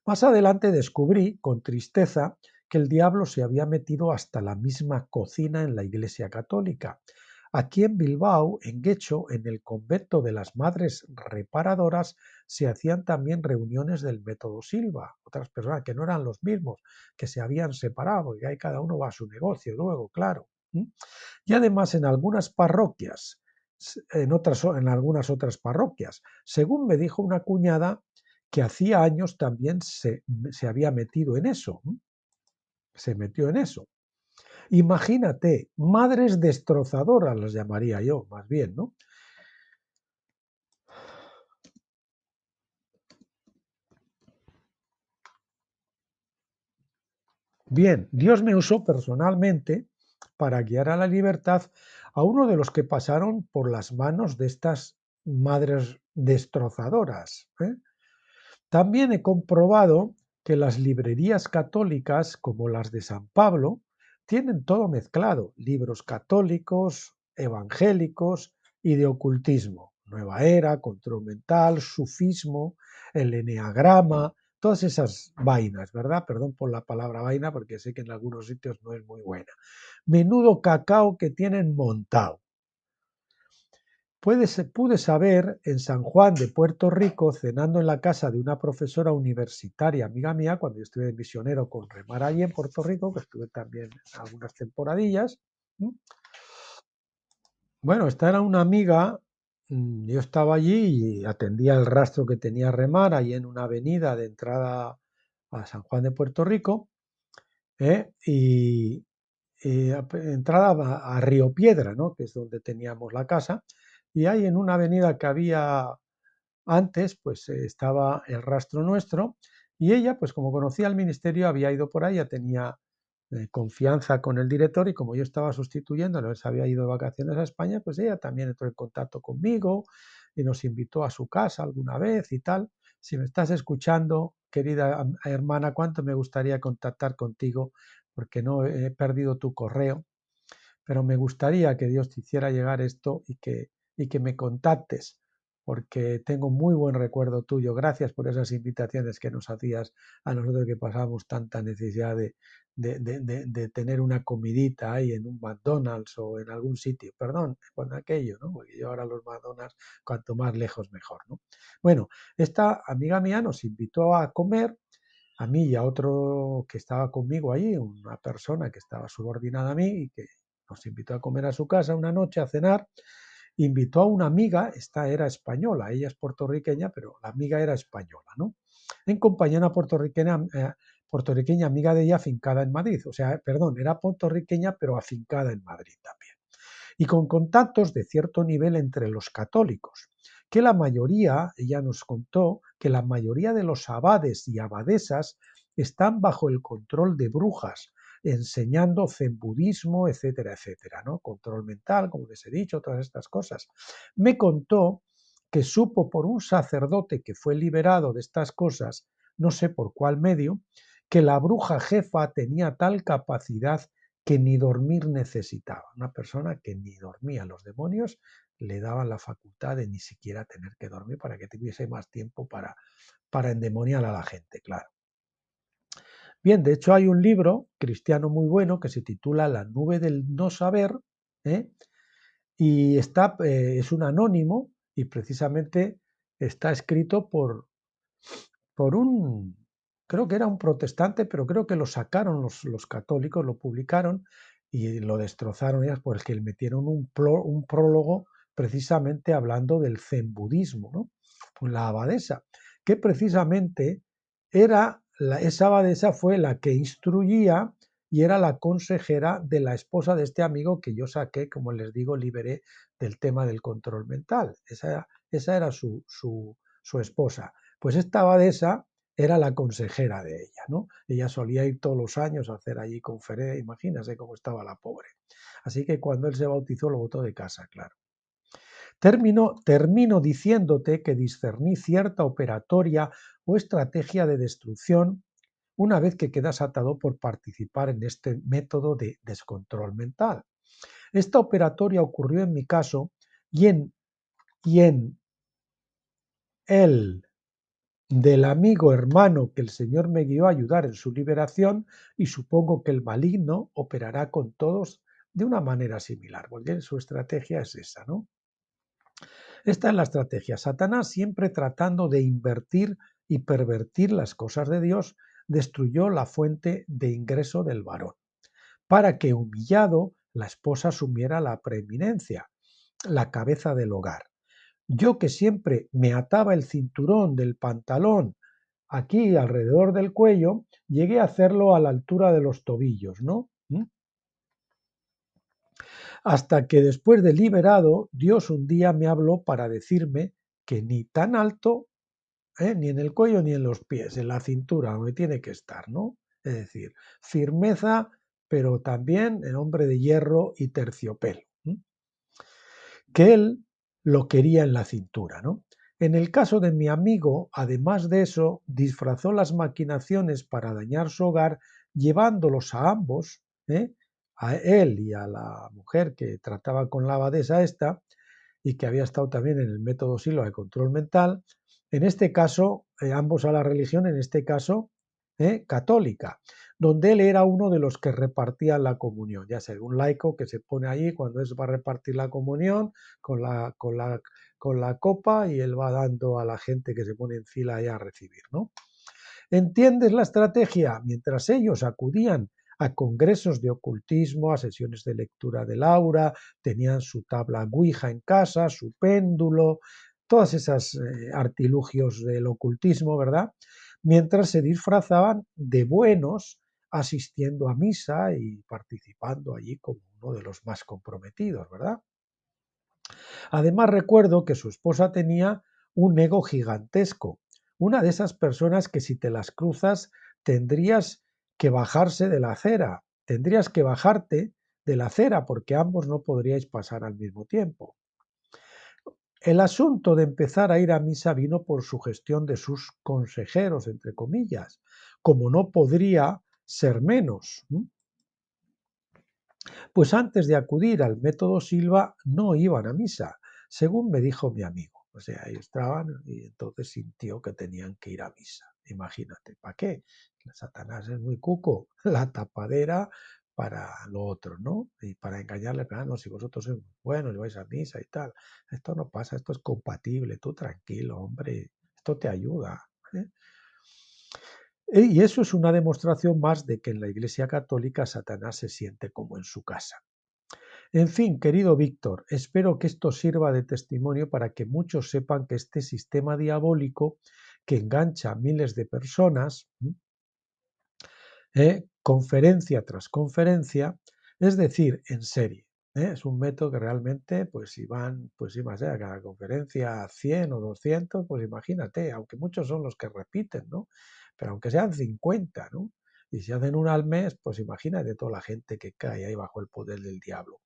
Más adelante descubrí, con tristeza, que el diablo se había metido hasta la misma cocina en la Iglesia Católica. Aquí en Bilbao, en Guecho, en el convento de las Madres Reparadoras, se hacían también reuniones del método Silva. Otras personas que no eran los mismos, que se habían separado, y ahí cada uno va a su negocio luego, claro. Y además en algunas parroquias, en algunas otras parroquias, según me dijo una cuñada que hacía años también se había metido en eso, se metió en eso. Imagínate, madres destrozadoras las llamaría yo, más bien, ¿no? Bien, Dios me usó personalmente para guiar a la libertad a uno de los que pasaron por las manos de estas madres destrozadoras. También he comprobado que las librerías católicas, como las de San Pablo, tienen todo mezclado: libros católicos, evangélicos y de ocultismo, nueva era, control mental, sufismo, el eneagrama, todas esas vainas, ¿verdad? Perdón por la palabra vaina, porque sé que en algunos sitios no es muy buena. Menudo cacao que tienen montado. Pude saber en San Juan de Puerto Rico, cenando en la casa de una profesora universitaria, amiga mía, cuando yo estuve de misionero con Remar allí en Puerto Rico, que estuve también algunas temporadillas. Bueno, esta era una amiga, yo estaba allí y atendía el rastro que tenía Remar, allí en una avenida de entrada a San Juan de Puerto Rico, y entrada a Río Piedra, ¿no? Que es donde teníamos la casa, y ahí en una avenida que había antes, pues estaba el rastro nuestro, y ella, pues como conocía el ministerio, había ido por ahí, ya tenía confianza con el director, y como yo estaba sustituyendo, no se había ido de vacaciones a España, pues ella también entró en contacto conmigo y nos invitó a su casa alguna vez y tal. Si me estás escuchando, querida hermana, cuánto me gustaría contactar contigo, porque no he perdido tu correo, pero me gustaría que Dios te hiciera llegar esto y que me contactes, porque tengo muy buen recuerdo tuyo. Gracias por esas invitaciones que nos hacías a nosotros que pasábamos tanta necesidad de tener una comidita ahí en un McDonald's o en algún sitio. Perdón, con aquello, ¿no? Porque yo ahora los McDonald's, cuanto más lejos mejor, ¿no? Bueno, esta amiga mía nos invitó a comer, a mí y a otro que estaba conmigo allí, una persona que estaba subordinada a mí y que nos invitó a comer a su casa una noche, a cenar. Invitó a una amiga, esta era española, ella es puertorriqueña, pero la amiga era española, ¿no? En compañía de una puertorriqueña amiga de ella afincada en Madrid, o sea, perdón, era puertorriqueña pero afincada en Madrid también. Y con contactos de cierto nivel entre los católicos, que la mayoría, ella nos contó, que la mayoría de los abades y abadesas están bajo el control de brujas, enseñando zen budismo, etcétera, etcétera, ¿no? Control mental, como les he dicho, todas estas cosas. Me contó que supo por un sacerdote que fue liberado de estas cosas, no sé por cuál medio, que la bruja jefa tenía tal capacidad que ni dormir necesitaba. Una persona que ni dormía. Los demonios le daban la facultad de ni siquiera tener que dormir para que tuviese más tiempo para endemoniar a la gente, claro. Bien, de hecho hay un libro cristiano muy bueno que se titula La nube del no saber, ¿eh? Y es un anónimo y precisamente está escrito por un, creo que era un protestante, pero creo que lo sacaron los católicos, lo publicaron y lo destrozaron ellas porque le metieron un prólogo precisamente hablando del zen budismo, ¿no? Pues la abadesa, que precisamente esa abadesa fue la que instruía y era la consejera de la esposa de este amigo que yo saqué, como les digo, liberé del tema del control mental. Esa era su esposa. Pues esta abadesa era la consejera de ella, ¿no? Ella solía ir todos los años a hacer allí conferencias, imagínase cómo estaba la pobre. Así que cuando él se bautizó lo botó de casa, claro. Termino diciéndote que discerní cierta operatoria o estrategia de destrucción una vez que quedas atado por participar en este método de descontrol mental. Esta operatoria ocurrió en mi caso y en el del amigo hermano que el Señor me guió a ayudar en su liberación, y supongo que el maligno operará con todos de una manera similar, porque su estrategia es esa, ¿no? Esta es la estrategia. Satanás, siempre tratando de invertir y pervertir las cosas de Dios, destruyó la fuente de ingreso del varón, para que, humillado, la esposa asumiera la preeminencia, la cabeza del hogar. Yo, que siempre me ataba el cinturón del pantalón aquí alrededor del cuello, llegué a hacerlo a la altura de los tobillos, ¿no? Hasta que, después de liberado, Dios un día me habló para decirme que ni tan alto, ni en el cuello ni en los pies, en la cintura, donde tiene que estar, ¿no? Es decir, firmeza, pero también el hombre de hierro y terciopelo. Que él lo quería en la cintura, ¿no? En el caso de mi amigo, además de eso, disfrazó las maquinaciones para dañar su hogar, llevándolos a ambos, a él y a la mujer que trataba con la abadesa esta, y que había estado también en el método Silva de control mental, en este caso, ambos a la religión, en este caso, católica, donde él era uno de los que repartían la comunión, ya sea un laico que se pone allí cuando es va a repartir la comunión con la copa, y él va dando a la gente que se pone en fila ahí a recibir, ¿no? ¿Entiendes la estrategia? Mientras ellos acudían a congresos de ocultismo, a sesiones de lectura del aura, tenían su tabla Ouija en casa, su péndulo, todas esas artilugios del ocultismo, ¿verdad? Mientras se disfrazaban de buenos, asistiendo a misa y participando allí como uno de los más comprometidos, ¿verdad? Además, recuerdo que su esposa tenía un ego gigantesco, una de esas personas que, si te las cruzas, tendrías que bajarse de la acera, tendrías que bajarte de la acera porque ambos no podríais pasar al mismo tiempo. El asunto de empezar a ir a misa vino por sugestión de sus consejeros, entre comillas, como no podría ser menos. Pues antes de acudir al método Silva no iban a misa, según me dijo mi amigo. O sea, ahí estaban y entonces sintió que tenían que ir a misa. Imagínate, ¿para qué? Satanás es muy cuco, la tapadera para lo otro, ¿no? Y para engañarle, no, si vosotros sois buenos y vais a misa y tal. Esto no pasa, esto es compatible, tú tranquilo, hombre, esto te ayuda. ¿eh? Y eso es una demostración más de que en la Iglesia Católica Satanás se siente como en su casa. En fin, querido Víctor, espero que esto sirva de testimonio para que muchos sepan que este sistema diabólico que engancha a miles de personas, conferencia tras conferencia, es decir, en serie. Es un método que realmente, pues si van, pues si más a cada conferencia 100 o 200, pues imagínate, aunque muchos son los que repiten, ¿no? Pero aunque sean 50, ¿no? Y si hacen una al mes, pues imagínate toda la gente que cae ahí bajo el poder del diablo,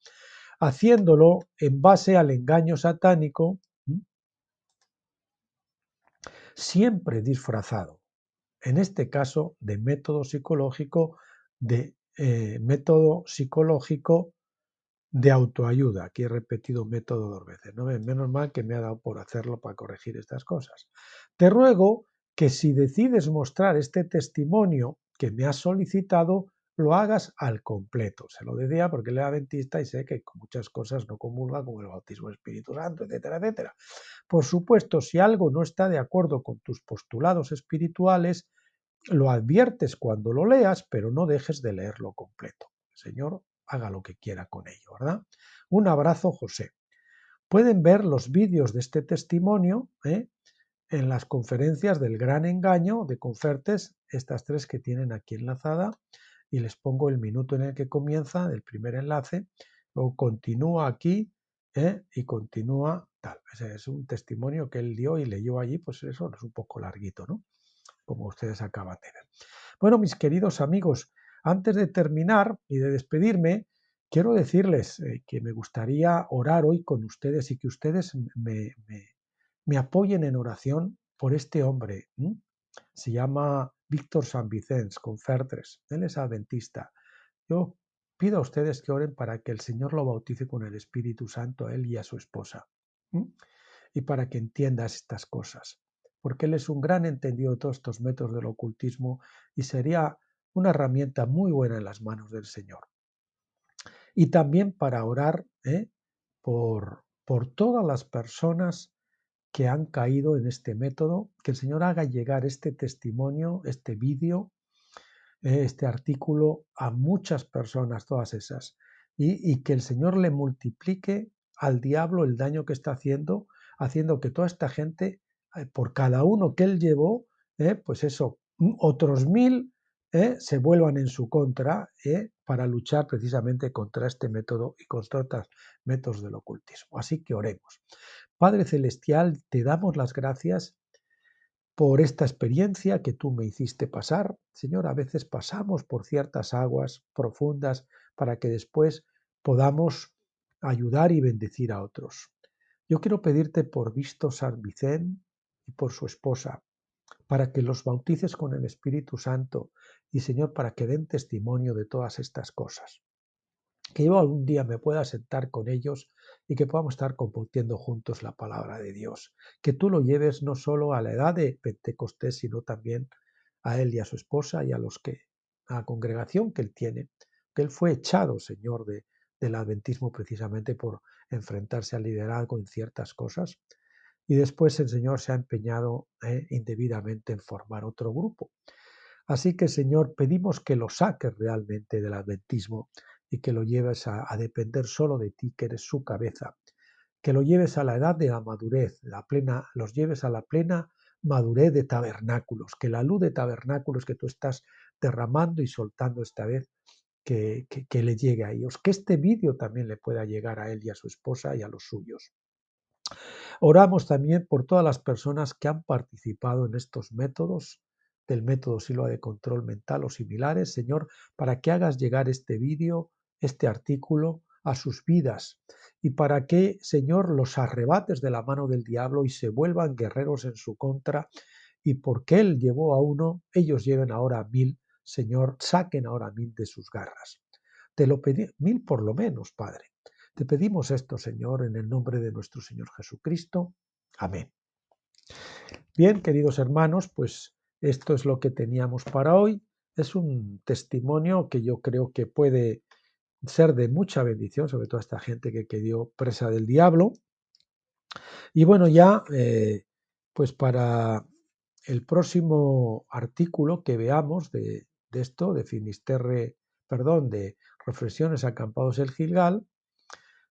haciéndolo en base al engaño satánico, siempre disfrazado, en este caso de método psicológico de autoayuda. Aquí he repetido método 2 veces, ¿no? Menos mal que me ha dado por hacerlo para corregir estas cosas. Te ruego que, si decides mostrar este testimonio que me has solicitado lo hagas al completo. Se lo decía porque él era adventista y sé que con muchas cosas no comulga con el bautismo del Espíritu Santo, etcétera, etcétera. Por supuesto, si algo no está de acuerdo con tus postulados espirituales, lo adviertes cuando lo leas, pero no dejes de leerlo completo. El Señor haga lo que quiera con ello, ¿verdad? Un abrazo, José. Pueden ver los vídeos de este testimonio en las conferencias del Gran Engaño de Confertes, estas tres que tienen aquí enlazada, y les pongo el minuto en el que comienza del primer enlace, luego continúa aquí y continúa tal. Ese es un testimonio que él dio y leyó allí, pues eso es un poco larguito, ¿no? Como ustedes acaban de ver. Bueno, mis queridos amigos, antes de terminar y de despedirme, quiero decirles que me gustaría orar hoy con ustedes y que ustedes me apoyen en oración por este hombre. Se llama Víctor San Vicens, Confertres. Él es adventista. Yo pido a ustedes que oren para que el Señor lo bautice con el Espíritu Santo a él y a su esposa. Y para que entiendas estas cosas. Porque él es un gran entendido de todos estos métodos del ocultismo y sería una herramienta muy buena en las manos del Señor. Y también para orar por todas las personas que han caído en este método, que el Señor haga llegar este testimonio, este vídeo, este artículo a muchas personas, todas esas, y que el Señor le multiplique al diablo el daño que está haciendo que toda esta gente, por cada uno que él llevó, pues eso, otros 1000 se vuelvan en su contra para luchar precisamente contra este método y contra otros métodos del ocultismo. Así que oremos. Padre Celestial, te damos las gracias por esta experiencia que tú me hiciste pasar. Señor, a veces pasamos por ciertas aguas profundas para que después podamos ayudar y bendecir a otros. Yo quiero pedirte por Víctor San Vicente y por su esposa, para que los bautices con el Espíritu Santo y, Señor, para que den testimonio de todas estas cosas. Que yo algún día me pueda sentar con ellos y que podamos estar compartiendo juntos la palabra de Dios. Que tú lo lleves no solo a la edad de Pentecostés, sino también a él y a su esposa y a la congregación que él tiene. Que él fue echado, Señor, del adventismo precisamente por enfrentarse al liderazgo en ciertas cosas. Y después el Señor se ha empeñado indebidamente en formar otro grupo. Así que, Señor, pedimos que lo saques realmente del adventismo y que lo lleves a depender solo de ti, que eres su cabeza, que lo lleves a la edad de la madurez, los lleves a la plena madurez de tabernáculos, que la luz de tabernáculos que tú estás derramando y soltando esta vez, que le llegue a ellos, que este vídeo también le pueda llegar a él y a su esposa y a los suyos. Oramos también por todas las personas que han participado en estos métodos, del método Silva de control mental o similares, Señor, para que hagas llegar este vídeo, este artículo, a sus vidas y para que, Señor, los arrebates de la mano del diablo y se vuelvan guerreros en su contra y porque Él llevó a uno, ellos lleven ahora a 1000, Señor, saquen ahora 1000 de sus garras. Te lo pedí, 1000 por lo menos, Padre. Te pedimos esto, Señor, en el nombre de nuestro Señor Jesucristo. Amén. Bien, queridos hermanos, pues esto es lo que teníamos para hoy. Es un testimonio que yo creo que puede ser de mucha bendición, sobre todo a esta gente que quedó presa del diablo. Y bueno, ya, pues para el próximo artículo que veamos de esto, de Finisterre, perdón, de Reflexiones acampados el Gilgal,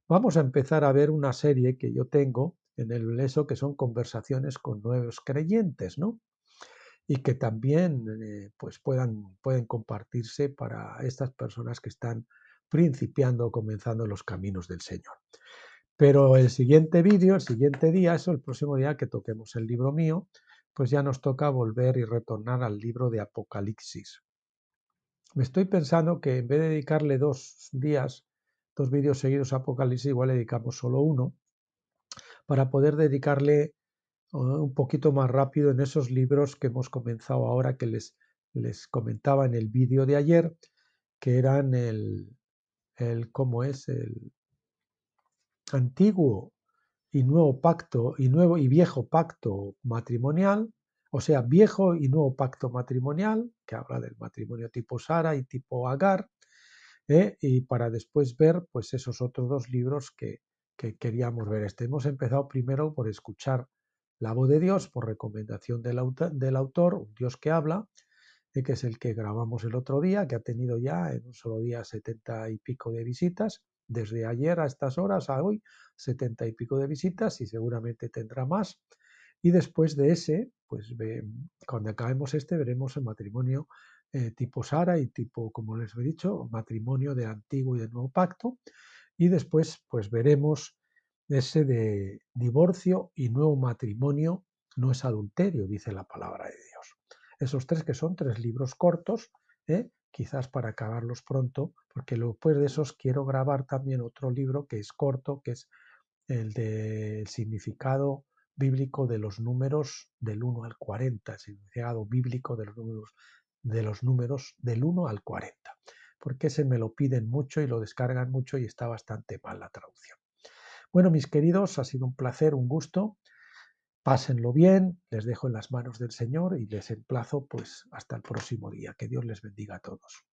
vamos a empezar a ver una serie que yo tengo en el ESO que son conversaciones con nuevos creyentes, ¿no? Y que también pues pueden compartirse para estas personas que están principiando o comenzando los caminos del Señor. Pero el siguiente vídeo, el siguiente día, eso el próximo día que toquemos el libro mío, pues ya nos toca volver y retornar al libro de Apocalipsis. Me estoy pensando que en vez de dedicarle 2 días, 2 vídeos seguidos a Apocalipsis, igual le dedicamos solo uno, para poder dedicarle un poquito más rápido en esos libros que hemos comenzado ahora, que les comentaba en el vídeo de ayer, que eran ¿cómo es? El antiguo y nuevo pacto, y nuevo y viejo pacto matrimonial, O sea, viejo y nuevo pacto matrimonial, que habla del matrimonio tipo Sara y tipo Agar, y para después ver pues esos otros dos libros que queríamos ver. Hemos empezado primero por escuchar la voz de Dios, por recomendación del autor, un Dios que habla, que es el que grabamos el otro día, que ha tenido ya en un solo día 70 y pico de visitas, desde ayer a estas horas a hoy, 70 y pico de visitas y seguramente tendrá más. Y después de ese, pues cuando acabemos este, veremos el matrimonio tipo Sara y tipo, como les he dicho, matrimonio de antiguo y de nuevo pacto. Y después, pues veremos ese de divorcio y nuevo matrimonio no es adulterio, dice la palabra de Dios. Esos tres que son tres libros cortos, quizás para acabarlos pronto, porque después de esos quiero grabar también otro libro que es corto, que es el del significado bíblico de los números del 1 al 40, el significado bíblico de los números del 1 al 40, porque se me lo piden mucho y lo descargan mucho y está bastante mal la traducción. Bueno, mis queridos, ha sido un placer, un gusto. Pásenlo bien, les dejo en las manos del Señor y les emplazo pues hasta el próximo día. Que Dios les bendiga a todos.